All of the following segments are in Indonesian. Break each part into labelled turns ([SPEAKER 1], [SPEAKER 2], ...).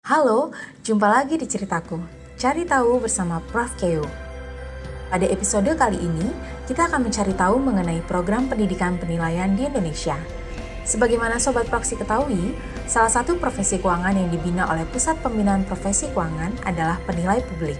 [SPEAKER 1] Halo, jumpa lagi di Ceritaku. Cari tahu bersama Prof. Keo. Pada episode kali ini, kita akan mencari tahu mengenai program pendidikan penilaian di Indonesia. Sebagaimana Sobat Proksi ketahui, salah satu profesi keuangan yang dibina oleh Pusat Pembinaan Profesi Keuangan adalah penilai publik.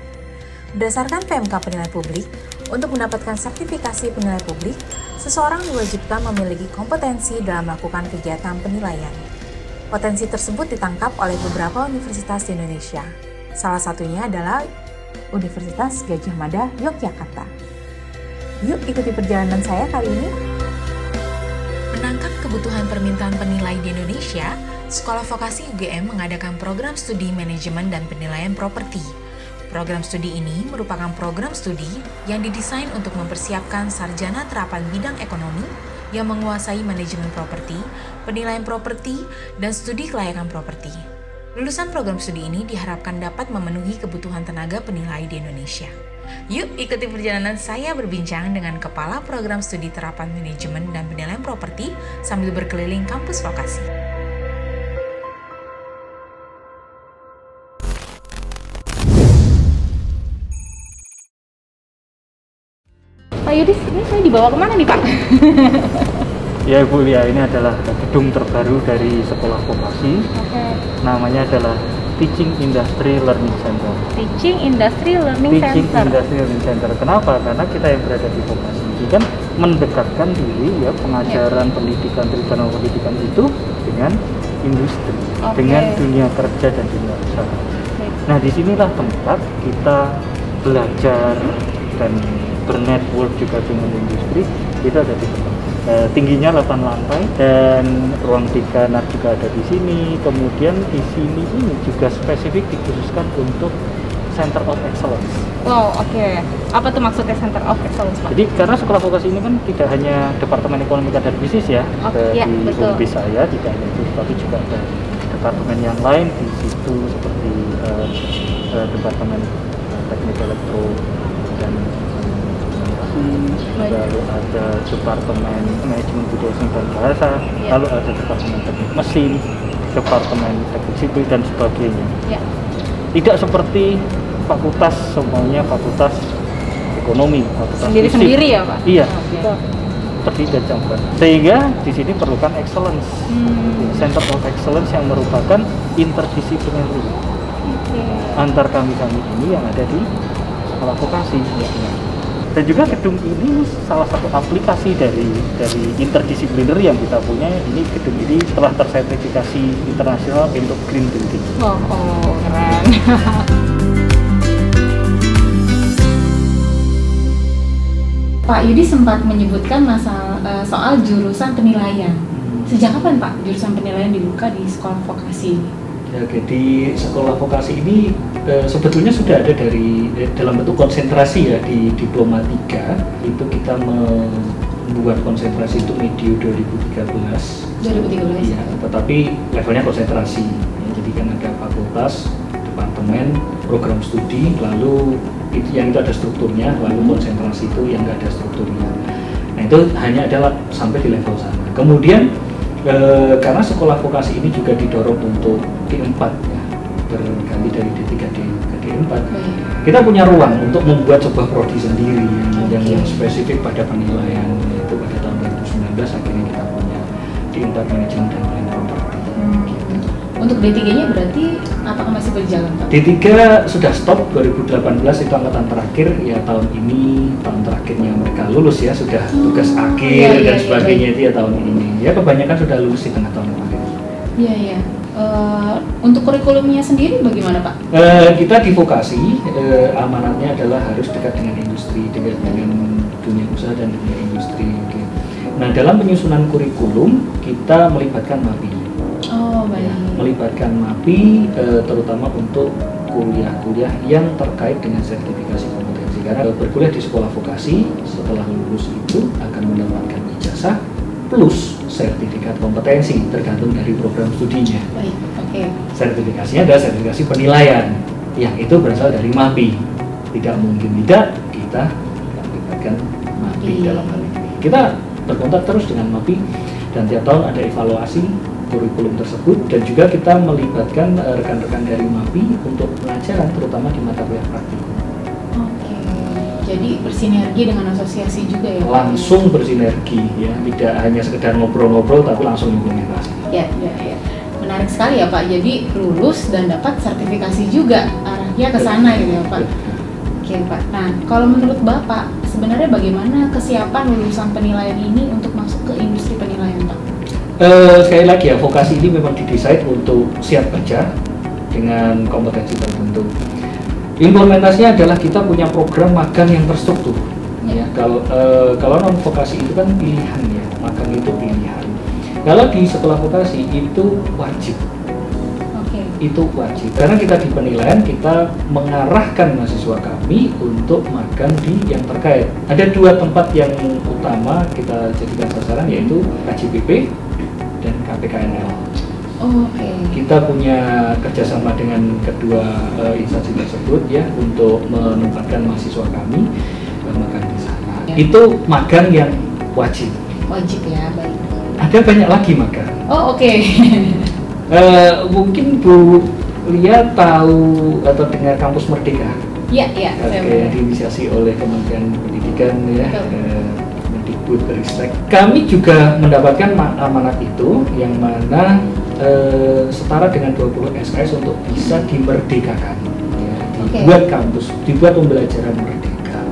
[SPEAKER 1] Berdasarkan PMK Penilai Publik, untuk mendapatkan sertifikasi penilai publik, seseorang diwajibkan memiliki kompetensi dalam melakukan kegiatan penilaian. Potensi tersebut ditangkap oleh beberapa universitas di Indonesia. Salah satunya adalah Universitas Gadjah Mada, Yogyakarta. Yuk ikuti perjalanan saya kali ini. Menangkap kebutuhan permintaan penilai di Indonesia, Sekolah Vokasi UGM mengadakan program studi manajemen dan penilaian properti. Program studi ini merupakan program studi yang didesain untuk mempersiapkan sarjana terapan bidang ekonomi yang menguasai manajemen properti, penilaian properti, dan studi kelayakan properti. Lulusan program studi ini diharapkan dapat memenuhi kebutuhan tenaga penilai di Indonesia. Yuk ikuti perjalanan saya berbincang dengan Kepala Program Studi Terapan Manajemen dan Penilaian Properti sambil berkeliling kampus vokasi.
[SPEAKER 2] Pak Yudis, ini saya dibawa kemana nih Pak?
[SPEAKER 3] Ya Ibu, ya ini adalah gedung terbaru dari Sekolah Vokasi. Namanya adalah Teaching Industry Learning Center.
[SPEAKER 2] Teaching Industry Learning
[SPEAKER 3] Center. Kenapa? Karena kita yang berada di vokasi ini kan mendekatkan diri ya pengajaran pendidikan itu dengan industri, dengan dunia kerja dan dunia usaha. Nah disinilah tempat kita belajar dan bernetwork juga dengan industri. Kita ada di tempat tingginya 8 lantai dan ruang dekanan juga ada di sini. Kemudian di sini ini juga spesifik dikhususkan untuk Center of Excellence.
[SPEAKER 2] Wow, Apa tuh maksudnya Center of Excellence, Pak?
[SPEAKER 3] Jadi karena sekolah vokasi ini kan tidak hanya Departemen Ekonomi dan Bisnis ya, di Unbis saya tidak hanya itu, tapi juga ada departemen yang lain di situ seperti Departemen Teknik Elektro dan lalu ada Departemen Manajemen Budaya Seni dan Bahasa, lalu ada Departemen Teknik Mesin, Departemen Teknik Sipil dan sebagainya. Tidak seperti fakultas semuanya fakultas ekonomi, fakultas
[SPEAKER 2] sendiri-sendiri ya Pak?
[SPEAKER 3] Iya, kita terdiri dari cabang. Sehingga di sini perlukan excellence, Center of Excellence yang merupakan interdisipliner antar kami ini yang ada di sekolah vokasi. Dan juga gedung ini salah satu aplikasi dari interdisipliner yang kita punya. Ini gedung ini telah tersertifikasi internasional untuk green building.
[SPEAKER 2] Keren. Pak Yudi sempat menyebutkan soal jurusan penilaian. Sejak kapan Pak jurusan penilaian dibuka di sekolah vokasi ini?
[SPEAKER 4] Ya, di sekolah vokasi ini sebetulnya sudah ada dalam bentuk konsentrasi ya di Diploma 3 itu kita membuat konsentrasi itu medio 2013. Ya, tetapi levelnya konsentrasi. Ya, jadi kan ada fakultas, departemen, program studi, lalu yang itu ada strukturnya, lalu konsentrasi itu yang nggak ada strukturnya. Nah itu hanya adalah sampai di level sana. Kemudian karena sekolah vokasi ini juga didorong untuk D4 ya, berganti dari D3 ke D4, kita punya ruang untuk membuat sebuah prodi sendiri yang spesifik pada penilaian. Itu pada tahun 2019 akhirnya kita punya D4 Manajemen dan Penilaian Properti.
[SPEAKER 2] Untuk D3-nya berarti apakah masih berjalan Pak?
[SPEAKER 4] D3 sudah stop 2018, itu angkatan terakhir ya, tahun ini tahun terakhirnya mereka lulus ya, sudah tugas akhir dan sebagainya itu ya tahun ini. Ya kebanyakan sudah lulus di tengah tahun kemarin.
[SPEAKER 2] Iya. Untuk kurikulumnya sendiri bagaimana Pak?
[SPEAKER 4] Kita di vokasi amanatnya adalah harus dekat dengan industri, dekat dengan dunia usaha dan dunia industri. Nah dalam penyusunan kurikulum kita melibatkan MAPI. Melibatkan MAPI terutama untuk kuliah-kuliah yang terkait dengan sertifikasi kompetensi. Karena berkuliah di sekolah vokasi setelah lulus itu akan mendapatkan ijazah plus sertifikat kompetensi tergantung dari program studinya. Sertifikasinya adalah sertifikasi penilaian yang itu berasal dari MAPI. Tidak mungkin tidak kita melibatkan MAPI dalam hal ini. Kita berkontak terus dengan MAPI dan tiap tahun ada evaluasi kurikulum tersebut, dan juga kita melibatkan rekan-rekan dari MAPI untuk pengajaran terutama di mata kuliah praktikum.
[SPEAKER 2] Oke, jadi bersinergi dengan asosiasi juga ya Pak?
[SPEAKER 4] Langsung bersinergi ya, tidak hanya sekedar ngobrol-ngobrol tapi langsung implementasi.
[SPEAKER 2] Ya. Menarik sekali ya Pak, jadi lulus dan dapat sertifikasi juga, arahnya ke sana gitu ya Pak. Oke Pak, nah kalau menurut Bapak sebenarnya bagaimana kesiapan lulusan penilaian ini untuk masuk ke industri penilaian Pak?
[SPEAKER 4] Sekali lagi ya, vokasi ini memang didesain untuk siap kerja dengan kompetensi tertentu. Implementasinya adalah kita punya program magang yang terstruktur. Ya, kalau non vokasi itu kan pilihan ya, magang itu pilihan. Kalau di sekolah vokasi itu wajib. Itu wajib, karena kita di penilaian kita mengarahkan mahasiswa kami untuk magang di yang terkait. Ada 2 tempat yang utama kita jadikan sasaran, yaitu KJPP dan KPKNL. Kita punya kerjasama dengan kedua instansi tersebut ya untuk menempatkan mahasiswa kami magang di sana. Itu magang yang wajib.
[SPEAKER 2] Wajib ya, baik.
[SPEAKER 4] Ada banyak lagi magang. Mungkin Bu Lia tahu atau dengar Kampus Merdeka?
[SPEAKER 2] Iya.
[SPEAKER 4] Yang diinisiasi oleh Kementerian Pendidikan ya, Mendikbudristek. Kami juga mendapatkan amanat itu, yang mana setara dengan 20 SKS untuk bisa dimerdekakan. Ya, dibuat kampus, dibuat pembelajaran merdeka.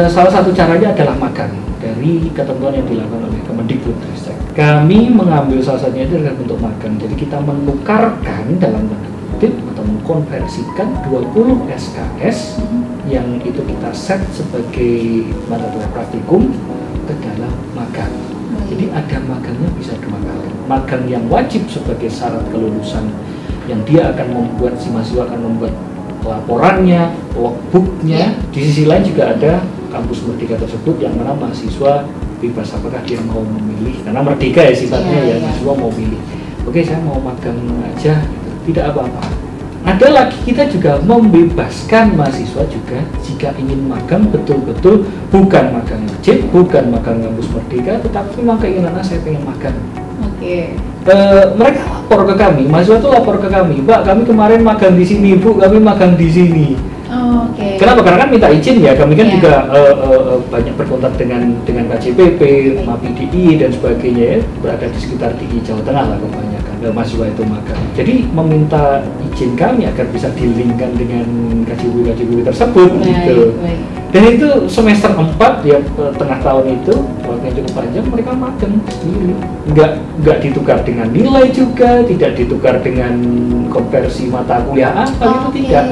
[SPEAKER 4] Salah satu caranya adalah magang dari ketentuan yang dilakukan oleh Kemendikbudristek. Kami mengambil salah satunya itu adalah bentuk magang. Jadi kita menukarkan dalam tanda kutip atau mengkonversikan 20 SKS yang itu kita set sebagai mata kuliah praktikum ke dalam magang. Jadi ada magangnya bisa 2 kali. Magang yang wajib sebagai syarat kelulusan, yang dia akan membuat, si mahasiswa akan membuat laporannya, logbooknya. Di sisi lain juga ada Kampus Merdeka tersebut yang mana mahasiswa bebas apakah dia mau memilih, karena merdeka ya sifatnya ya, mahasiswa mau pilih. Oke, saya mau magang aja, gitu. Tidak apa-apa. Ada lagi, kita juga membebaskan mahasiswa juga jika ingin magang betul-betul bukan magang wajib, bukan magang Kampus Merdeka, tetapi memang keinginannya saya pengen magang. Mereka lapor ke kami, mahasiswa itu lapor ke kami, Pak, kami kemarin magang di sini, Bu, kami magang di sini. Kenapa? Karena kan minta izin ya, kami kan juga banyak berkontak dengan KJPP, MAPI dan sebagainya ya, berada di sekitar DI Jawa Tengah lah kebanyakan mahasiswa itu magang. Jadi meminta izin kami agar bisa di-linkkan dengan KJPP tersebut gitu. Dan itu semester 4 ya, tengah tahun itu waktunya cukup panjang, mereka magang sendiri. Nggak ditukar dengan nilai juga, tidak ditukar dengan konversi mata kuliah apa gitu, tidak.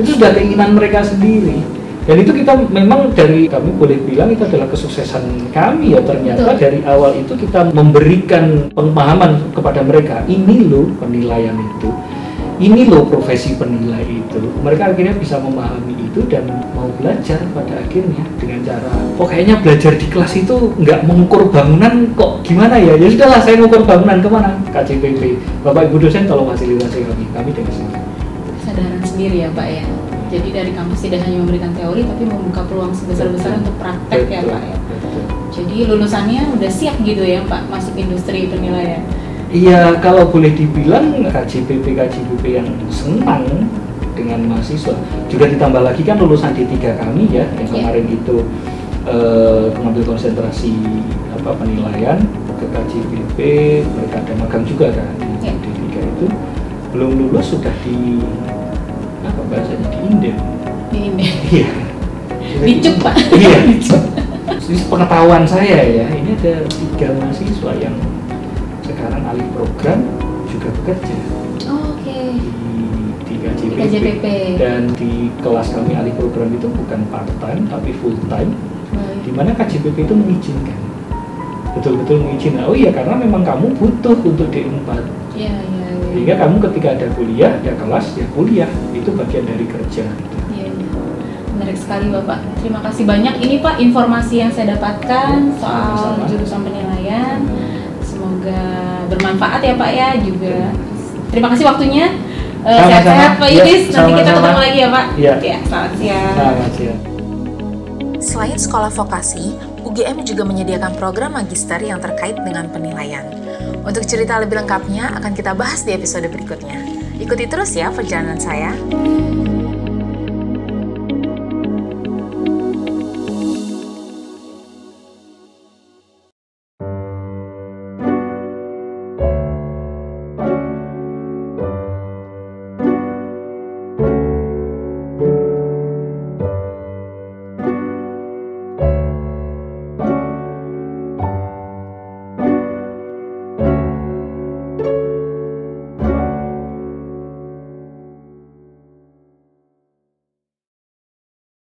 [SPEAKER 4] Itu sudah keinginan mereka sendiri. Dan itu kita memang dari kami boleh bilang itu adalah kesuksesan kami ya, ternyata dari awal itu kita memberikan pemahaman kepada mereka, ini loh penilaian itu, ini loh profesi penilai itu. Mereka akhirnya bisa memahami itu dan mau belajar pada akhirnya dengan cara, kayaknya belajar di kelas itu nggak mengukur bangunan kok gimana ya, ya sudahlah saya mengukur bangunan kemana? KJPP, Bapak Ibu dosen tolong fasilitasi kami dengan sini.
[SPEAKER 2] Kesadaran sendiri ya Pak ya. Jadi dari kampus tidak hanya memberikan teori tapi membuka peluang sebesar-besar untuk praktek ya Pak ya. Jadi lulusannya udah siap gitu ya Pak masuk industri penilaian.
[SPEAKER 4] Iya, kalau boleh dibilang KJPP yang senang dengan mahasiswa. Juga ditambah lagi kan lulusan D3 kami ya, yang kemarin itu mengambil konsentrasi penilaian ke KJPP, mereka ada magang juga kan di D3 itu. Belum lulus sudah di bahasanya di inden. Iya.
[SPEAKER 2] Dicuk Pak.
[SPEAKER 4] Iya. Pengetahuan saya ya, ini ada 3 mahasiswa yang sekarang alih program juga bekerja. Di KJPP. Dan di kelas kami alih program itu bukan part time tapi full time. Di mana KJPP itu mengizinkan. Betul-betul mengizinkan. Oh iya, karena memang kamu butuh untuk D4. Iya. Sehingga kamu ketika ada kuliah, ada kelas, ya kuliah, itu bagian dari kerja.
[SPEAKER 2] Iya. Menarik sekali Bapak. Terima kasih banyak. Ini Pak informasi yang saya dapatkan soal jurusan penilaian. Semoga bermanfaat ya Pak ya juga. Terima kasih waktunya. Sehat-sehat Pak Yudis. Nanti kita ketemu lagi ya Pak.
[SPEAKER 4] Ya,
[SPEAKER 2] selamat siang.
[SPEAKER 4] Selamat siang.
[SPEAKER 1] Selain sekolah vokasi, UGM juga menyediakan program magister yang terkait dengan penilaian. Untuk cerita lebih lengkapnya akan kita bahas di episode berikutnya. Ikuti terus ya perjalanan saya.